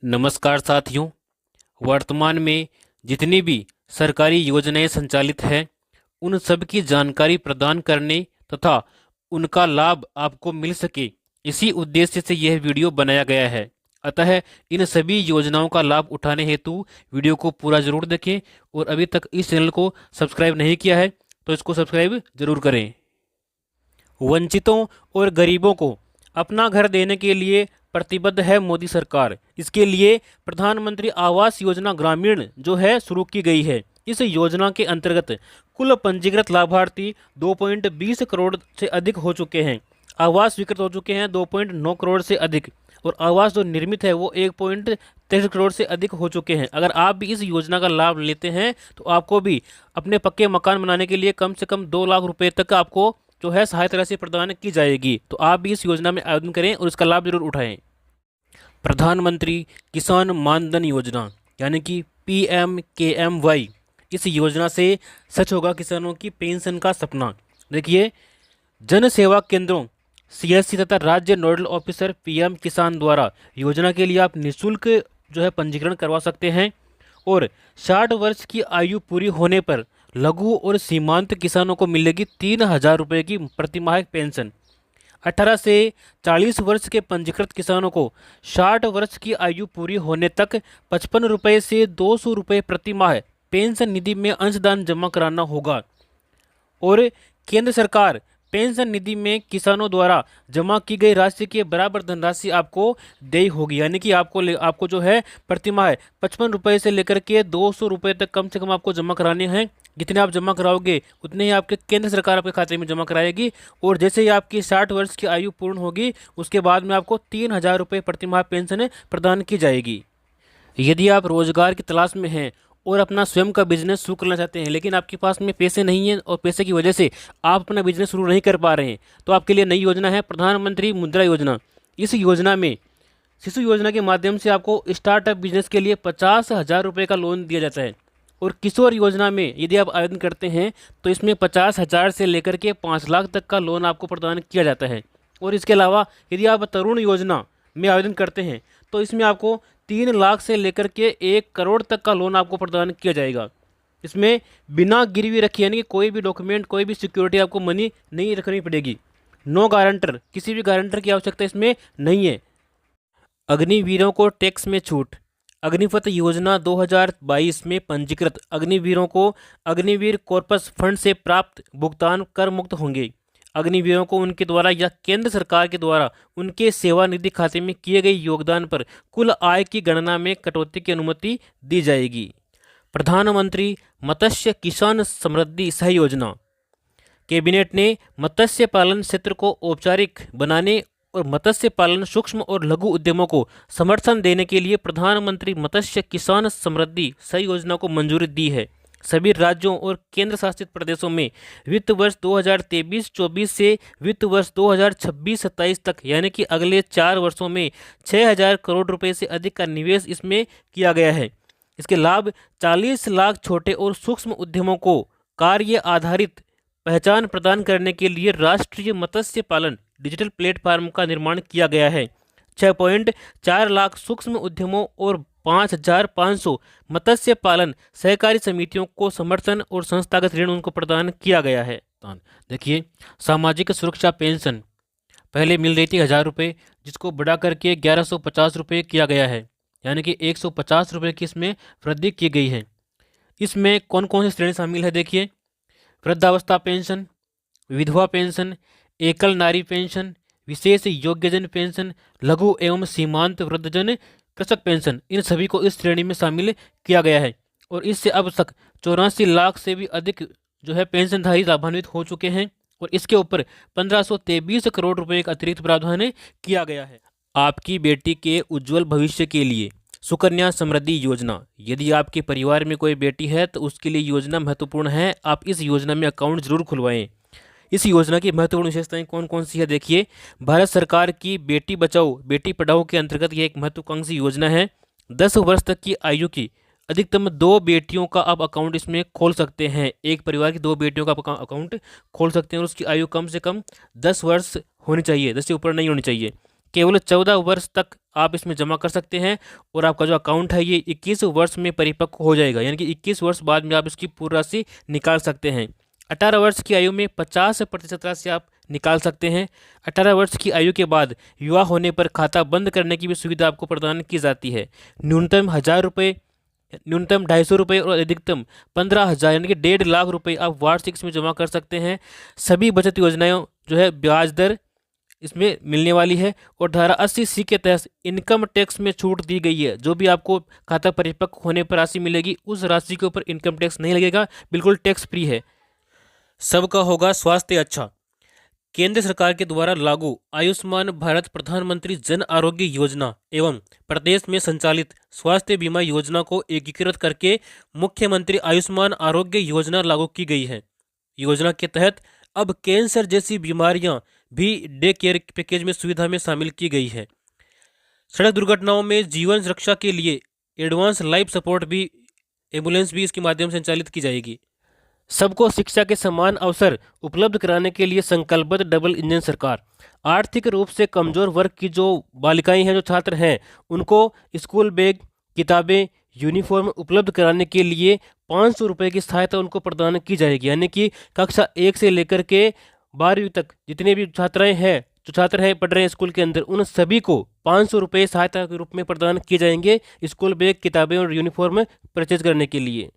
नमस्कार साथियों। वर्तमान में जितनी भी सरकारी योजनाएं संचालित हैं उन सब की जानकारी प्रदान करने तथा उनका लाभ आपको मिल सके, इसी उद्देश्य से यह वीडियो बनाया गया है। अतः इन सभी योजनाओं का लाभ उठाने हेतु वीडियो को पूरा जरूर देखें और अभी तक इस चैनल को सब्सक्राइब नहीं किया है तो इसको सब्सक्राइब जरूर करें। वंचितों और गरीबों को अपना घर देने के लिए प्रतिबद्ध है मोदी सरकार। इसके लिए प्रधानमंत्री आवास योजना ग्रामीण जो है शुरू की गई है। इस योजना के अंतर्गत कुल पंजीकृत लाभार्थी 2.20 करोड़ से अधिक हो चुके हैं। आवास स्वीकृत हो चुके हैं 2.9 करोड़ से अधिक, और आवास जो निर्मित है वो 1.63 करोड़ से अधिक हो चुके हैं। अगर आप भी इस योजना का लाभ लेते हैं तो आपको भी अपने पक्के मकान बनाने के लिए कम से कम 2 लाख रुपए तक आपको जो है सहायता राशि प्रदान की जाएगी। तो आप भी इस योजना में आवेदन करें और इसका लाभ जरूर उठाएं। प्रधानमंत्री किसान मानधन योजना यानी कि PMKMY, इस योजना से सच होगा किसानों की पेंशन का सपना। देखिए, जन सेवा केंद्रों CSC तथा राज्य नोडल ऑफिसर PM किसान द्वारा योजना के लिए आप निःशुल्क जो है पंजीकरण करवा सकते हैं। और 60 वर्ष की आयु पूरी होने पर लघु और सीमांत किसानों को मिलेगी 3,000 रुपये की प्रतिमाह पेंशन। 18 से 40 वर्ष के पंजीकृत किसानों को 60 वर्ष की आयु पूरी होने तक 55 रुपये से 200 रुपये प्रति माह पेंशन निधि में अंशदान जमा कराना होगा। और केंद्र सरकार पेंशन निधि में किसानों द्वारा जमा की गई राशि के बराबर धनराशि आपको देय होगी। यानी कि आपको जो है प्रति माह 55 रुपये से लेकर के 200 रुपये तक कम से कम आपको जमा कराने हैं। जितने आप जमा कराओगे उतने ही आपके केंद्र सरकार आपके खाते में जमा कराएगी। और जैसे ही आपकी 60 वर्ष की आयु पूर्ण होगी उसके बाद में आपको 3,000 रुपये प्रति माह पेंशन प्रदान की जाएगी। यदि आप रोजगार की तलाश में हैं और अपना स्वयं का बिजनेस शुरू करना चाहते हैं लेकिन आपके पास में पैसे नहीं हैं और पैसे की वजह से आप अपना बिजनेस शुरू नहीं कर पा रहे हैं, तो आपके लिए नई योजना है प्रधानमंत्री मुद्रा योजना। इस योजना में शिशु योजना के माध्यम से आपको स्टार्टअप बिजनेस के लिए 50,000 रुपये का लोन दिया जाता है। और किशोर योजना में यदि आप आवेदन करते हैं तो इसमें 50,000 से लेकर के 5 लाख तक का लोन आपको प्रदान किया जाता है। और इसके अलावा यदि आप तरुण योजना में आवेदन करते हैं तो इसमें आपको 3 लाख से लेकर के 1 करोड़ तक का लोन आपको प्रदान किया जाएगा। इसमें बिना गिरवी रखे यानी कि कोई भी डॉक्यूमेंट, कोई भी सिक्योरिटी आपको मनी नहीं रखनी पड़ेगी। नो गारंटर, किसी भी गारंटर की आवश्यकता इसमें नहीं है। अग्निवीरों को टैक्स में छूट। अग्निपथ योजना 2022 में पंजीकृत अग्निवीरों को अग्निवीर कॉर्पस फंड से प्राप्त भुगतान कर मुक्त होंगे। अग्निवीरों को उनके द्वारा या केंद्र सरकार के द्वारा उनके सेवानिधि खाते में किए गए योगदान पर कुल आय की गणना में कटौती की अनुमति दी जाएगी। प्रधानमंत्री मत्स्य किसान समृद्धि सह योजना। कैबिनेट ने मत्स्य पालन क्षेत्र को औपचारिक बनाने और मत्स्य पालन सूक्ष्म और लघु उद्यमों को समर्थन देने के लिए प्रधानमंत्री मत्स्य किसान समृद्धि सह योजना को मंजूरी दी है। सभी राज्यों और केंद्र शासित प्रदेशों में वित्त वर्ष 2023-24 से वित्त वर्ष 2026-27 तक यानी कि अगले 4 वर्षों में 6,000 करोड़ रुपए से अधिक का निवेश इसमें किया गया है। इसके लाभ 40 लाख छोटे और सूक्ष्म उद्यमों को कार्य आधारित पहचान प्रदान करने के लिए राष्ट्रीय मत्स्य पालन डिजिटल प्लेटफॉर्म का निर्माण किया गया है। 6.4 लाख सूक्ष्म उद्यमों और 5,500 मत्स्य पालन सहकारी समितियों को समर्थन और संस्थागत ऋण उनको प्रदान किया गया है। देखिए, सामाजिक सुरक्षा पेंशन पहले मिल रही थी 1,000 रुपये, जिसको बढ़ा करके 1,150 रुपये किया गया है, यानी कि 150 रुपये की इसमें वृद्धि की गई है। इसमें कौन कौन सी श्रेणी शामिल है देखिए, वृद्धावस्था पेंशन, विधवा पेंशन, एकल नारी पेंशन, विशेष योग्यजन पेंशन, लघु एवं सीमांत वृद्धजन कृषक पेंशन, इन सभी को इस श्रेणी में शामिल किया गया है। और इससे अब तक 84 लाख से भी अधिक जो है पेंशनधारी लाभान्वित हो चुके हैं। और इसके ऊपर 1523 करोड़ रुपए का अतिरिक्त प्रावधान किया गया है। आपकी बेटी के उज्जवल भविष्य के लिए सुकन्या समृद्धि योजना। यदि आपके परिवार में कोई बेटी है तो उसके लिए योजना महत्वपूर्ण है। आप इस योजना में अकाउंट जरूर खुलवाएं। इस योजना की महत्वपूर्ण विशेषताएं कौन कौन सी है देखिए, भारत सरकार की बेटी बचाओ बेटी पढ़ाओ के अंतर्गत यह एक महत्वाकांक्षी योजना है। 10 वर्ष तक की आयु की अधिकतम 2 बेटियों का आप अकाउंट इसमें खोल सकते हैं। एक परिवार की 2 बेटियों का आप अकाउंट खोल सकते हैं और उसकी आयु कम से कम 10 वर्ष होनी चाहिए, 10 से ऊपर नहीं होनी चाहिए। केवल 14 वर्ष तक आप इसमें जमा कर सकते हैं और आपका जो अकाउंट है ये 21 वर्ष में परिपक्व हो जाएगा, यानी कि 21 वर्ष बाद में आप इसकी पूरी राशि निकाल सकते हैं। 18 वर्ष की आयु में 50% राशि आप निकाल सकते हैं। 18 वर्ष की आयु के बाद युवा होने पर खाता बंद करने की भी सुविधा आपको प्रदान की जाती है। न्यूनतम 1000 रुपये, न्यूनतम 250 रुपये और अधिकतम 15,000 यानी कि 1.5 लाख रुपये आप वार्षिक इसमें जमा कर सकते हैं। सभी बचत योजनाएं जो है ब्याज दर इसमें मिलने वाली है और धारा 80C के तहत इनकम टैक्स में छूट दी गई है। जो भी आपको खाता परिपक्व होने पर राशि मिलेगी उस राशि के ऊपर इनकम टैक्स नहीं लगेगा, बिल्कुल टैक्स फ्री है। सबका होगा स्वास्थ्य अच्छा। केंद्र सरकार के द्वारा लागू आयुष्मान भारत प्रधानमंत्री जन आरोग्य योजना एवं प्रदेश में संचालित स्वास्थ्य बीमा योजना को एकीकृत करके मुख्यमंत्री आयुष्मान आरोग्य योजना लागू की गई है। योजना के तहत अब कैंसर जैसी बीमारियां भी डे केयर पैकेज में सुविधा में शामिल की गई है। सड़क दुर्घटनाओं में जीवन रक्षा के लिए एडवांस लाइफ सपोर्ट भी एम्बुलेंस भी इसके माध्यम से संचालित की जाएगी। सबको शिक्षा के समान अवसर उपलब्ध कराने के लिए संकल्पबद्ध डबल इंजन सरकार। आर्थिक रूप से कमजोर वर्ग की जो बालिकाएं हैं, जो छात्र हैं, उनको स्कूल बैग, किताबें, यूनिफॉर्म उपलब्ध कराने के लिए 500 रुपये की सहायता उनको प्रदान की जाएगी। यानी कि कक्षा 1 से लेकर के 12वीं तक जितने भी छात्राएं हैं, जो छात्र हैं पढ़ रहे हैं स्कूल के अंदर, उन सभी को 500 रुपये सहायता के रूप में प्रदान किए जाएंगे स्कूल बैग, किताबें और यूनिफॉर्म परचेज करने के लिए।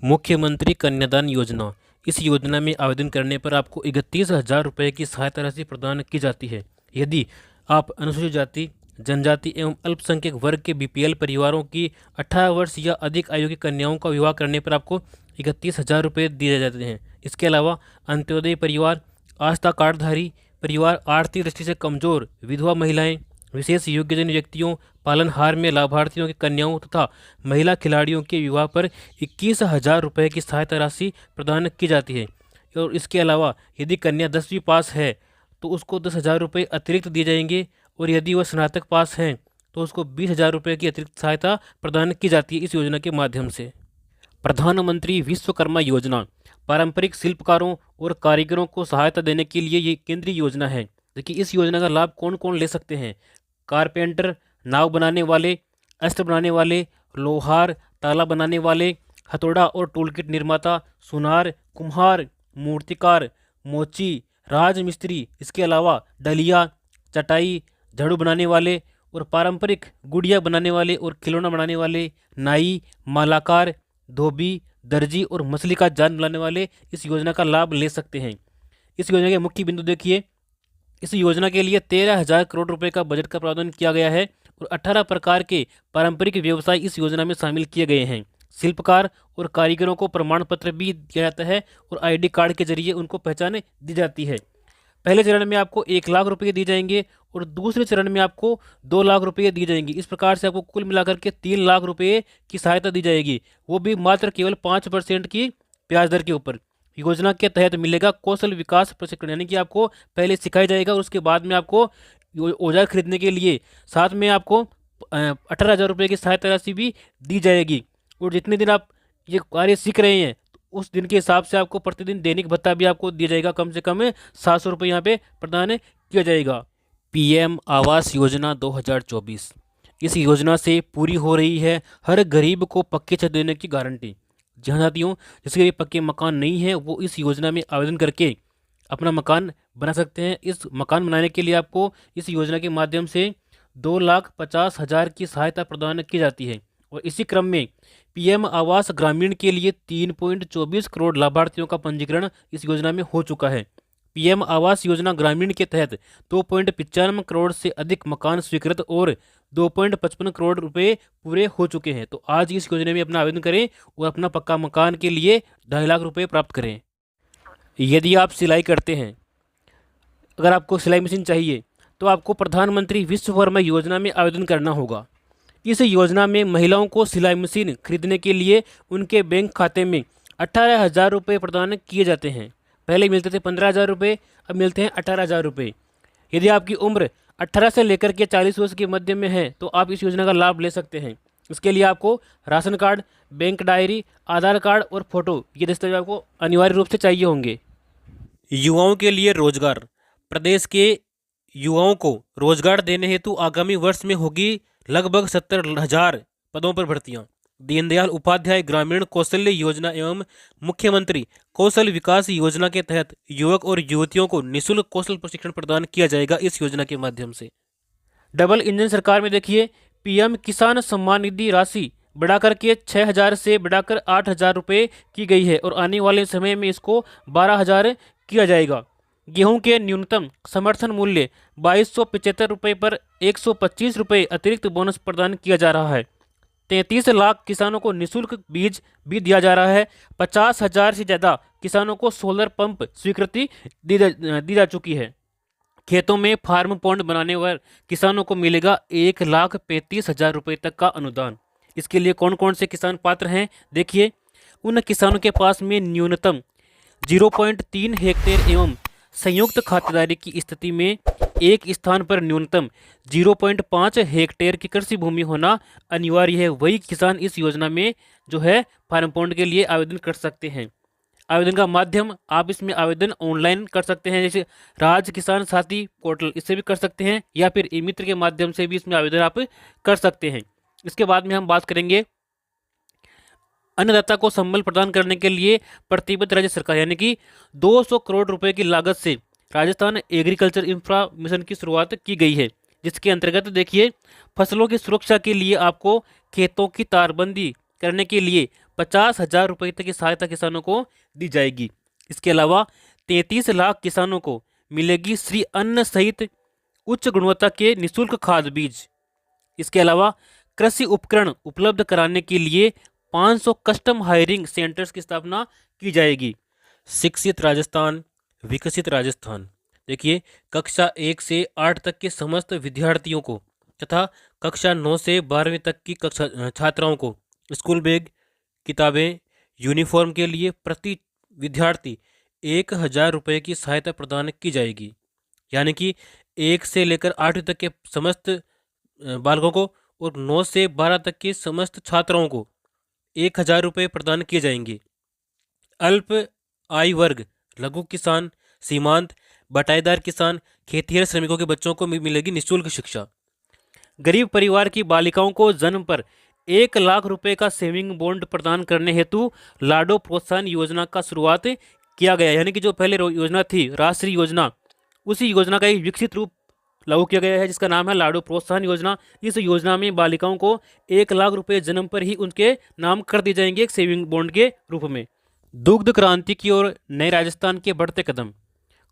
मुख्यमंत्री कन्यादान योजना, इस योजना में आवेदन करने पर आपको 31,000 रुपये की सहायता राशि प्रदान की जाती है। यदि आप अनुसूचित जाति, जनजाति एवं अल्पसंख्यक वर्ग के BPL परिवारों की 18 वर्ष या अधिक आयु की कन्याओं का विवाह करने पर आपको 31,000 रुपये दिए जाते हैं। इसके अलावा अंत्योदय परिवार, आस्था कार्डधारी परिवार, आर्थिक दृष्टि से कमजोर विधवा महिलाएं, विशेष योग्यजन व्यक्तियों, पालनहार में लाभार्थियों की कन्याओं तथा महिला खिलाड़ियों के विवाह पर 21,000 रुपये की सहायता राशि प्रदान की जाती है। और इसके अलावा यदि कन्या 10वीं पास है तो उसको 10,000 रुपये अतिरिक्त दिए जाएंगे और यदि वह स्नातक पास हैं तो उसको 20,000 रुपये की अतिरिक्त सहायता प्रदान की जाती है इस योजना के माध्यम से। प्रधानमंत्री विश्वकर्मा योजना, पारंपरिक शिल्पकारों और कारीगरों को सहायता देने के लिए ये केंद्रीय योजना है। देखिए इस योजना का लाभ कौन कौन ले सकते हैं? कारपेंटर, नाव बनाने वाले, अस्त्र बनाने वाले, लोहार, ताला बनाने वाले, हथौड़ा और टूलकिट निर्माता, सुनार, कुम्हार, मूर्तिकार, मोची, राजमिस्त्री, इसके अलावा डलिया, चटाई, झाड़ू बनाने वाले और पारंपरिक गुड़िया बनाने वाले और खिलौना बनाने वाले, नाई, मालाकार, धोबी, दर्जी और मछली का जाल बनाने वाले इस योजना का लाभ ले सकते हैं। इस योजना के मुख्य बिंदु देखिए, इस योजना के लिए 13,000 करोड़ रुपए का बजट का प्रावधान किया गया है और 18 प्रकार के पारंपरिक व्यवसाय इस योजना में शामिल किए गए हैं। शिल्पकार और कारीगरों को प्रमाण पत्र भी दिया जाता है और ID कार्ड के जरिए उनको पहचान दी जाती है। पहले चरण में आपको 1 लाख रुपये दिए जाएंगे और दूसरे चरण में आपको 2 लाख रुपये दिए जाएंगे। इस प्रकार से आपको कुल मिलाकर के 3 लाख रुपये की सहायता दी जाएगी, वो भी मात्र केवल 5% की ब्याज दर के ऊपर। योजना के तहत मिलेगा कौशल विकास प्रशिक्षण, यानी कि आपको पहले सिखाया जाएगा और उसके बाद में आपको औजार खरीदने के लिए साथ में आपको 18,000 रुपये की सहायता राशि भी दी जाएगी। और जितने दिन आप ये कार्य सीख रहे हैं उस दिन के हिसाब से आपको प्रतिदिन दैनिक भत्ता भी आपको दिया जाएगा, कम से कम 700 रुपये यहाँ पे प्रदान किया जाएगा। PM आवास योजना 2024, इस योजना से पूरी हो रही है हर गरीब को पक्के छत देने की गारंटी। जहाँ साथियों जिसके भी पक्के मकान नहीं है वो इस योजना में आवेदन करके अपना मकान बना सकते हैं। इस मकान बनाने के लिए आपको इस योजना के माध्यम से 2,50,000 की सहायता प्रदान की जाती है। और इसी क्रम में PM आवास ग्रामीण के लिए 3.24 करोड़ लाभार्थियों का पंजीकरण इस योजना में हो चुका है। PM आवास योजना ग्रामीण के तहत 2.95 करोड़ से अधिक मकान स्वीकृत और 2.55 करोड़ रुपए पूरे हो चुके हैं। तो आज इस योजना में अपना आवेदन करें और अपना पक्का मकान के लिए 2.5 लाख रुपए प्राप्त करें। यदि आप सिलाई करते हैं, अगर आपको सिलाई मशीन चाहिए तो आपको प्रधानमंत्री विश्वकर्मा योजना में आवेदन करना होगा। इस योजना में महिलाओं को सिलाई मशीन खरीदने के लिए उनके बैंक खाते में 18,000 रुपये प्रदान किए जाते हैं। पहले मिलते थे 15,000 रुपये, अब मिलते हैं 18,000 रुपये। यदि आपकी उम्र 18 से लेकर के 40 वर्ष के मध्य में है तो आप इस योजना का लाभ ले सकते हैं। इसके लिए आपको राशन कार्ड, बैंक डायरी, आधार कार्ड और फोटो, ये दस्तावेज आपको अनिवार्य रूप से चाहिए होंगे। युवाओं के लिए रोजगार, प्रदेश के युवाओं को रोजगार देने हेतु आगामी वर्ष में होगी लगभग 70,000 पदों पर भर्तियां। दीनदयाल उपाध्याय ग्रामीण कौशल्य योजना एवं मुख्यमंत्री कौशल विकास योजना के तहत युवक और युवतियों को निःशुल्क कौशल प्रशिक्षण प्रदान किया जाएगा इस योजना के माध्यम से। डबल इंजन सरकार में देखिए, पीएम किसान सम्मान निधि राशि बढ़ाकर के 6,000 से बढ़ाकर 8,000 रुपये की गई है और आने वाले समय में इसको 12,000 किया जाएगा। गेहूं के न्यूनतम समर्थन मूल्य 2275 रुपये पर 125 रुपये अतिरिक्त बोनस प्रदान किया जा रहा है। 33 लाख किसानों को निःशुल्क बीज भी दिया जा रहा है। 50,000 से ज़्यादा किसानों को सोलर पंप स्वीकृति दी जा चुकी है। खेतों में फार्म पॉन्ड बनाने पर किसानों को मिलेगा 1,35,000 रुपये तक का अनुदान। इसके लिए कौन कौन से किसान पात्र हैं, देखिए। उन किसानों के पास में न्यूनतम 0.3 हेक्टेयर एवं संयुक्त खातेदारी की स्थिति में एक स्थान पर न्यूनतम 0.5 हेक्टेयर की कृषि भूमि होना अनिवार्य है। वही किसान इस योजना में जो है फार्म पॉन्ड के लिए आवेदन कर सकते हैं। आवेदन का माध्यम, आप इसमें आवेदन ऑनलाइन कर सकते हैं, जैसे राज्य किसान साथी पोर्टल, इससे भी कर सकते हैं, या फिर ई मित्र के माध्यम से भी इसमें आवेदन आप कर सकते हैं। इसके बाद में हम बात करेंगे अन्नदाता को संबल प्रदान करने के लिए प्रतिबद्ध राज्य सरकार, यानी कि 200 करोड़ रुपए की लागत से राजस्थान एग्रीकल्चर इंफ्रा मिशन की शुरुआत की गई है, जिसके अंतर्गत देखिए फसलों की सुरक्षा के लिए आपको खेतों की तारबंदी करने के लिए 50,000 रुपये तक की सहायता किसानों को दी जाएगी। इसके अलावा 33 लाख किसानों को मिलेगी श्री अन्न सहित उच्च गुणवत्ता के निःशुल्क खाद बीज। इसके अलावा कृषि उपकरण उपलब्ध कराने के लिए 500 कस्टम हायरिंग सेंटर्स की स्थापना की जाएगी। शिक्षित राजस्थान, विकसित राजस्थान। देखिए, कक्षा 1 से 8 तक के समस्त विद्यार्थियों को तथा कक्षा 9 से 12वीं तक की कक्षा छात्राओं को स्कूल बैग, किताबें, यूनिफॉर्म के लिए प्रति विद्यार्थी 1,000 रुपये की सहायता प्रदान की जाएगी। यानी कि 1 से लेकर 8वीं तक के समस्त बालकों को और 9 से 12 तक के समस्त छात्राओं को 1,000 रुपये प्रदान किए जाएंगे। अल्प आय वर्ग, लघु किसान, सीमांत, बटाईदार किसान, खेतिहर श्रमिकों के बच्चों को मिलेगी निःशुल्क शिक्षा। गरीब परिवार की बालिकाओं को जन्म पर 1 लाख रुपए का सेविंग बॉन्ड प्रदान करने हेतु लाडो प्रोत्साहन योजना का शुरुआत किया गया। यानी कि जो पहले योजना थी राष्ट्रीय योजना, उसी योजना का एक विकसित रूप लागू किया गया है, जिसका नाम है लाडो प्रोत्साहन योजना। इस योजना में बालिकाओं को 1 लाख रुपए जन्म पर ही उनके नाम कर दिए जाएंगे एक सेविंग बॉन्ड के रूप में। दुग्ध क्रांति की ओर नए राजस्थान के बढ़ते कदम।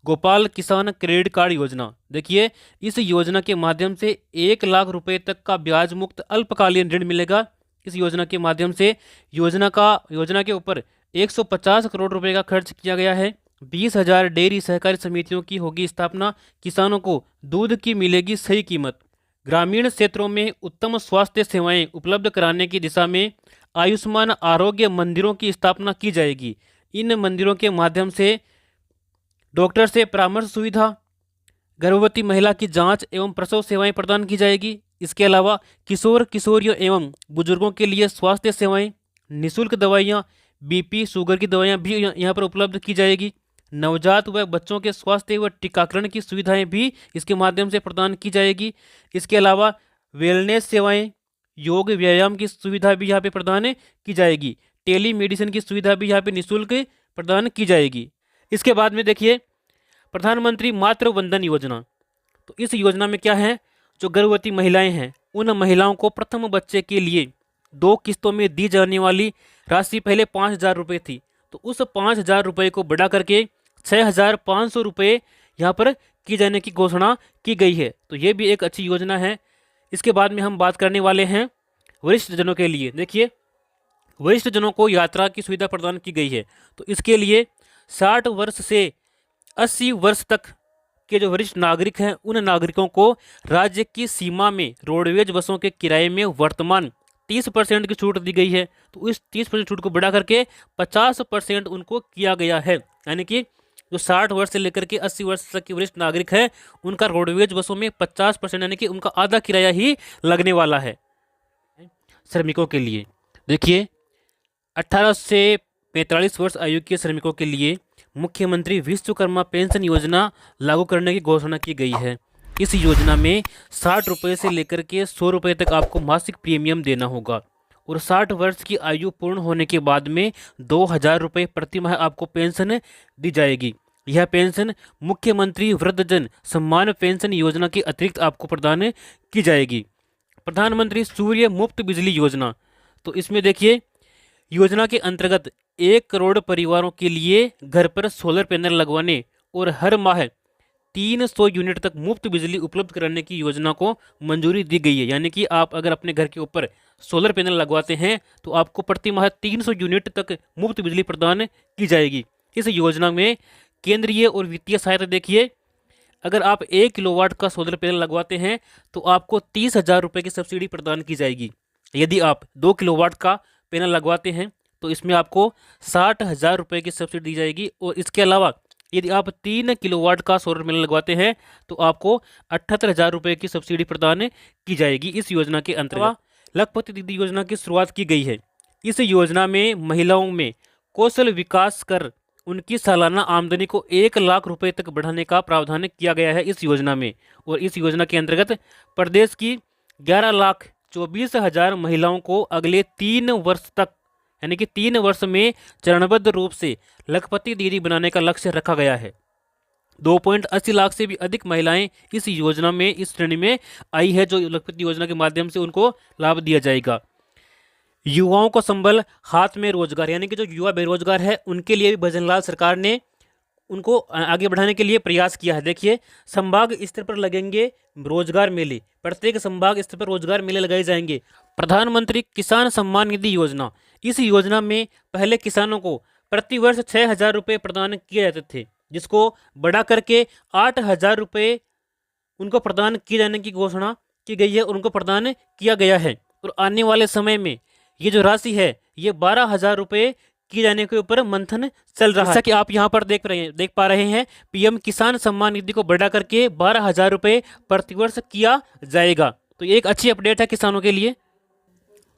गोपाल किसान क्रेडिट कार्ड योजना। देखिए, इस योजना के माध्यम से 1 लाख रुपए तक का ब्याज मुक्त अल्पकालीन ऋण मिलेगा। इस योजना के माध्यम से योजना के ऊपर 150 करोड़ रुपए का खर्च किया गया है। 20,000 डेयरी सहकारी समितियों की होगी स्थापना। किसानों को दूध की मिलेगी सही कीमत। ग्रामीण क्षेत्रों में उत्तम स्वास्थ्य सेवाएं उपलब्ध कराने की दिशा में आयुष्मान आरोग्य मंदिरों की स्थापना की जाएगी। इन मंदिरों के माध्यम से डॉक्टर से परामर्श सुविधा, गर्भवती महिला की जांच एवं प्रसव सेवाएं प्रदान की जाएगी। इसके अलावा किशोर किशोरियों एवं बुजुर्गों के लिए स्वास्थ्य सेवाएं, निःशुल्क दवाइयाँ, बीपी शुगर की दवाइयाँ भी यहाँ पर उपलब्ध की जाएगी। नवजात व बच्चों के स्वास्थ्य व टीकाकरण की सुविधाएं भी इसके माध्यम से प्रदान की जाएगी। इसके अलावा वेलनेस सेवाएं, योग व्यायाम की सुविधा भी यहाँ पे प्रदान की जाएगी। टेली मेडिसिन की सुविधा भी यहाँ पे निःशुल्क प्रदान की जाएगी। इसके बाद में देखिए प्रधानमंत्री मातृ वंदन योजना। तो इस योजना में क्या है, जो गर्भवती महिलाएं हैं उन महिलाओं को प्रथम बच्चे के लिए 2 किस्तों में दी जाने वाली राशि पहले 5,000 रुपये थी, तो उस 5,000 रुपये को बढ़ा करके 6,500 रुपये यहाँ पर की जाने की घोषणा की गई है। तो ये भी एक अच्छी योजना है। इसके बाद में हम बात करने वाले हैं वरिष्ठ जनों के लिए। देखिए, वरिष्ठ जनों को यात्रा की सुविधा प्रदान की गई है। तो इसके लिए 60 वर्ष से 80 वर्ष तक के जो वरिष्ठ नागरिक हैं उन नागरिकों को राज्य की सीमा में रोडवेज बसों के किराए में वर्तमान 30% की छूट दी गई है। तो इस 30% छूट को बढ़ा करके 50% उनको किया गया है। यानी कि जो 60 वर्ष से लेकर के 80 वर्ष तक के वरिष्ठ नागरिक हैं उनका रोडवेज बसों में 50%, यानी कि उनका आधा किराया ही लगने वाला है। श्रमिकों के लिए देखिए, 18 से 45 वर्ष आयु के श्रमिकों के लिए मुख्यमंत्री विश्वकर्मा पेंशन योजना लागू करने की घोषणा की गई है। इस योजना में 60 रुपये से लेकर के 100 रुपये तक आपको मासिक प्रीमियम देना होगा और 60 वर्ष की आयु पूर्ण होने के बाद में 2,000 रुपये प्रति माह आपको पेंशन दी जाएगी। यह पेंशन मुख्यमंत्री वृद्धजन सम्मान पेंशन योजना के अतिरिक्त आपको प्रदान की जाएगी। प्रधानमंत्री सूर्य मुफ्त बिजली योजना, तो इसमें देखिए योजना के अंतर्गत 1 करोड़ परिवारों के लिए घर पर सोलर पैनल लगवाने और हर माह 300 यूनिट तक मुफ्त बिजली उपलब्ध कराने की योजना को मंजूरी दी गई है। यानी कि आप अगर अपने घर के ऊपर सोलर पैनल लगवाते हैं तो आपको प्रति माह 300 यूनिट तक मुफ्त बिजली प्रदान की जाएगी। इस योजना में केंद्रीय और वित्तीय सहायता देखिए, अगर आप 1 किलोवाट का सोलर पैनल लगवाते हैं तो आपको 30,000 रुपये की सब्सिडी प्रदान की जाएगी। यदि आप 2 किलोवाट का पैनल लगवाते हैं तो इसमें आपको 60,000 रुपये की सब्सिडी दी जाएगी। और इसके अलावा यदि आप 3 किलोवाट का सोलर पैनल लगवाते हैं तो आपको 78,000 रुपये की सब्सिडी प्रदान की जाएगी। इस योजना के अंतर्गत लखपति दीदी योजना की शुरुआत की गई है। इस योजना में महिलाओं में कौशल विकास कर उनकी सालाना आमदनी को 1 लाख रुपए तक बढ़ाने का प्रावधान किया गया है इस योजना में। और इस योजना के अंतर्गत प्रदेश की 11,24,000 महिलाओं को अगले 3 वर्ष तक यानी कि 3 वर्ष में चरणबद्ध रूप से लखपति दीदी बनाने का लक्ष्य रखा गया है। 2.80 लाख से भी अधिक महिलाएं इस योजना में इस श्रेणी में आई है, जो लखपति योजना के माध्यम से उनको लाभ दिया जाएगा। युवाओं को संबल हाथ में रोजगार, यानी कि जो युवा बेरोजगार है उनके लिए भी भजनलाल सरकार ने उनको आगे बढ़ाने के लिए प्रयास किया है। देखिए संभाग स्तर पर लगेंगे रोजगार मेले, प्रत्येक संभाग स्तर पर रोजगार मेले लगाए जाएंगे। प्रधानमंत्री किसान सम्मान निधि योजना, इस योजना में पहले किसानों को प्रति वर्ष 6,000 रुपये प्रदान किए जाते थे, जिसको बढ़ा करके 8,000 रुपये उनको प्रदान किए जाने की घोषणा की गई है, उनको प्रदान किया गया है। और आने वाले समय में ये जो राशि है ये 12,000 रुपये किए जाने के ऊपर मंथन चल रहा है। जैसा कि आप यहाँ पर देख पा रहे हैं, पीएम किसान सम्मान निधि को बढ़ा करके 12,000 रुपये प्रतिवर्ष किया जाएगा। तो ये एक अच्छी अपडेट है किसानों के लिए।